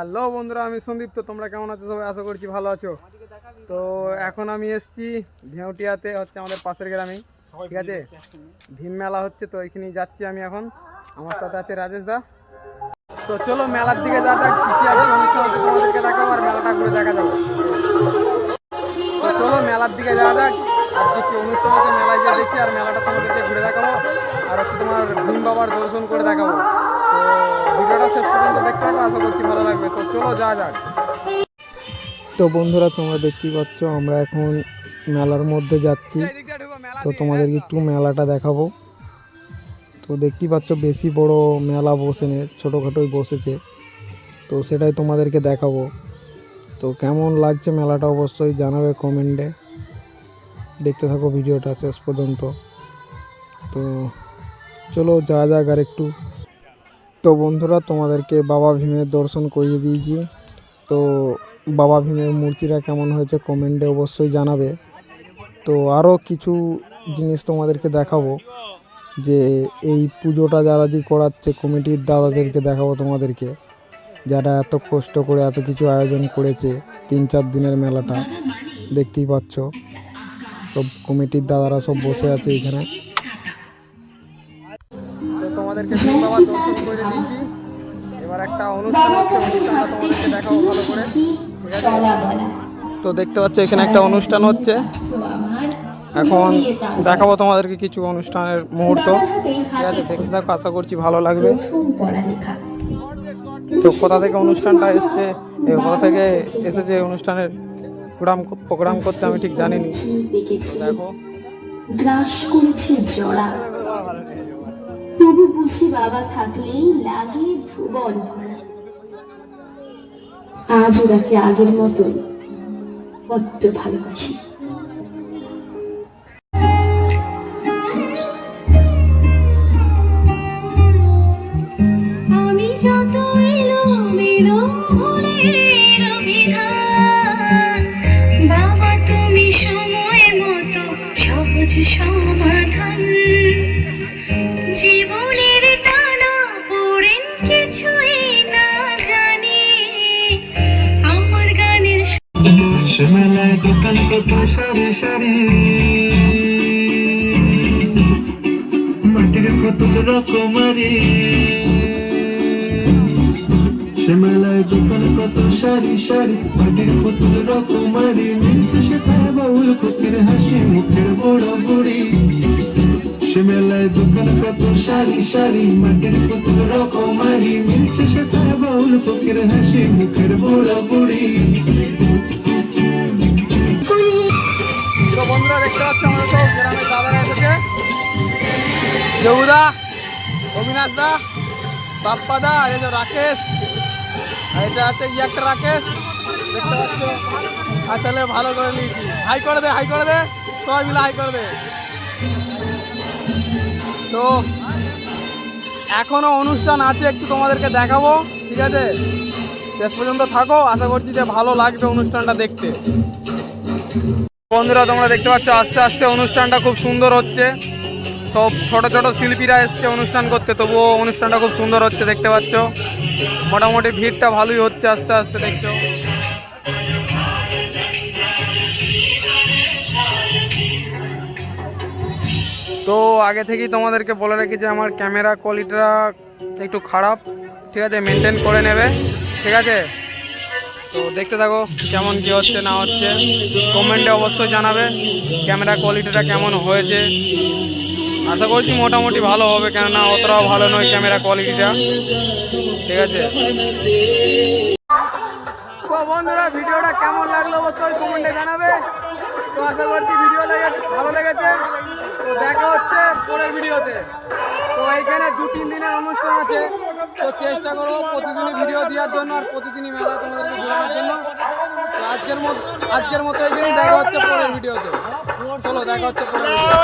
Hello বন্ধুরা, আমি সন্দীপ। তো তোমরা কেমন আছো? সবাই আশা করছি ভালো আছো। তো এখন আমি এসেছি ভেউটিয়াতে, হচ্ছে আমাদের পাশের গ্রামেই, ঠিক আছে। ভীম মেলা হচ্ছে, তো এখানেই যাচ্ছি আমি এখন। আমার সাথে আছে রাজেশ দা। তো চলো মেলার দিকে যা যাক, কী আছে অনুষ্ঠান হচ্ছে তোমাদেরকে দেখাবো আর মেলাটা ঘুরে দেখা যাবে। তো চলো মেলার দিকে যাওয়া যাক, আর কি অনুষ্ঠান হচ্ছে মেলায় গিয়ে দেখি, আর মেলাটা তোমাদেরকে ঘুরে দেখাবো, আর হচ্ছে তোমার ভীম বাবার দর্শন করে দেখাবো। তো ভিডিওটা শেষ পর্যন্ত দেখতে হবে, আশা করছি ভালো লাগবে। তো চলো যাওয়া যাক। তো বন্ধুরা, তোমরা দেখতেই পাচ্ছ আমরা এখন মেলার মধ্যে যাচ্ছি। তো তোমাদেরকে একটু মেলাটা দেখাবো। তো দেখতেই পাচ্ছ বেশি বড় মেলা বসেনি, ছোটোখাটোই বসেছে। তো সেটাই তোমাদেরকে দেখাবো। তো কেমন লাগছে মেলাটা অবশ্যই জানাবে কমেন্টে। দেখতে থাকো ভিডিওটা শেষ পর্যন্ত। তো চলো যাওয়া যাক আর একটু। তো বন্ধুরা, তোমাদেরকে বাবা ভীমের দর্শন করিয়ে দিয়েছি। তো বাবা ভীমের মূর্তিটা কেমন হয়েছে কমেন্টে অবশ্যই জানাবে। তো আরও কিছু জিনিস তোমাদেরকে দেখাবো, যে এই পুজোটা যারা যে করাচ্ছে কমিটির দাদাদেরকে দেখাবো তোমাদেরকে, যারা এত কষ্ট করে এত কিছু আয়োজন করেছে 3-4 দিনের মেলাটা। দেখতেই পাচ্ছ সব কমিটির দাদারা সব বসে আছে এখানে। তো তোমাদেরকে ভীম বাবার দর্শন করে দিয়েছি। এবার একটা অনুষ্ঠান হচ্ছে, অনুষ্ঠানটা তোমাদেরকে দেখাবো ভালো করে, ঠিক আছে। তো দেখতে পাচ্ছ এখানে একটা অনুষ্ঠান হচ্ছে, এখন দেখাবো তোমাদেরকে কিছু অনুষ্ঠানের মুহূর্ত, ঠিক আছে। দেখতে থাকো, আশা করছি ভালো লাগবে। তো কোথা থেকে অনুষ্ঠানটা এসছে, কোথা থেকে এসেছে অনুষ্ঠানের প্রোগ্রাম করতে আমি ঠিক জানিনি। দেখো গ্রাস করেছে জড়া, তবু বুঝি বাবা থাকলেই লাগে ভুবন ভরা। আজ ওরাকে আগের মতন বড্ড ভালোবাসি। আমি যত এলো মেলো ভুলের অভিধান, বাবা তুমি সময় মতো সহজ সমাধান। জীবনের টানা পড়েন কিছুই না জানি, আমার গানের মেলায় দোকান কত সারি সারি, মাটির কত রকমারি। মেলায় দোকান কত সারি সারি, মাটির কত রকমারি। মিলছে সেটাই বাউল কোকির হাসি মুখের বড় বুড়ি। মেলায় দোকান কত সারি সারি, মাটির কত রকমারি। মিলছে সেটাই বাউল কোকির হাসি মুখের বড় বুড়ি। তো বন্ধুরা দেখতে পাচ্ছ আমরা সব গ্রামের দাদারা এসেছে, জহুদা, অবিনাশ দা, বাপ্পা দা, আর এই যে রাকেশ, আর এটা হচ্ছে একটা রাকেশ, দেখতে পাচ্ছ। আচ্ছা ভালো করে নিয়েছি, হাই করে দে, হাই করে দে, সবাই মিলে হাই করে দে। তো এখনো অনুষ্ঠান আছে, একটু তোমাদেরকে দেখাবো, ঠিক আছে। শেষ পর্যন্ত থাকো, আশা করছি যে ভালো লাগবে অনুষ্ঠানটা দেখতে। বন্ধুরা তোমরা দেখতে পাচ্ছ আস্তে আস্তে অনুষ্ঠানটা খুব সুন্দর হচ্ছে। সব ছোট ছোট শিল্পীরা এসছে অনুষ্ঠান করতে, তবুও অনুষ্ঠানটা খুব সুন্দর হচ্ছে দেখতে পাচ্ছ। মোটামুটি ভিড়টা ভালোই হচ্ছে আস্তে আস্তে, দেখছো। তো আগে থেকেই তোমাদেরকে বলে রাখি যে আমার ক্যামেরা কোয়ালিটিটা একটু খারাপ, ঠিক আছে, মেনটেন করে নেবে, ঠিক আছে। তো দেখতে থাকো কেমন কি হচ্ছে না হচ্ছে, কমেন্টে অবশ্যই জানাবে ক্যামেরা কোয়ালিটিটা কেমন হয়েছে। আশা করছি মোটামুটি ভালো হবে, কেননা অতটাও ভালো নয় ক্যামেরা কোয়ালিটিটা, ঠিক আছে। তো বন্ধুরা ভিডিওটা কেমন লাগলো অবশ্যই কমেন্টে জানাবে। তো আশা করছি ভিডিও ভালো লেগেছে। তো দেখা হচ্ছে পরের ভিডিওতে। তো এইখানে 2-3 দিনের অনুষ্ঠান আছে, তো চেষ্টা করবো প্রতিদিনই ভিডিও দেওয়ার জন্য, আর প্রতিদিনই মেলা তোমাদেরকে ঘোরানোর জন্য। তো আজকের মতো এইখানেই দেখা হচ্ছে পরের ভিডিওতে। চলো দেখা হচ্ছে পরের ভিডিও।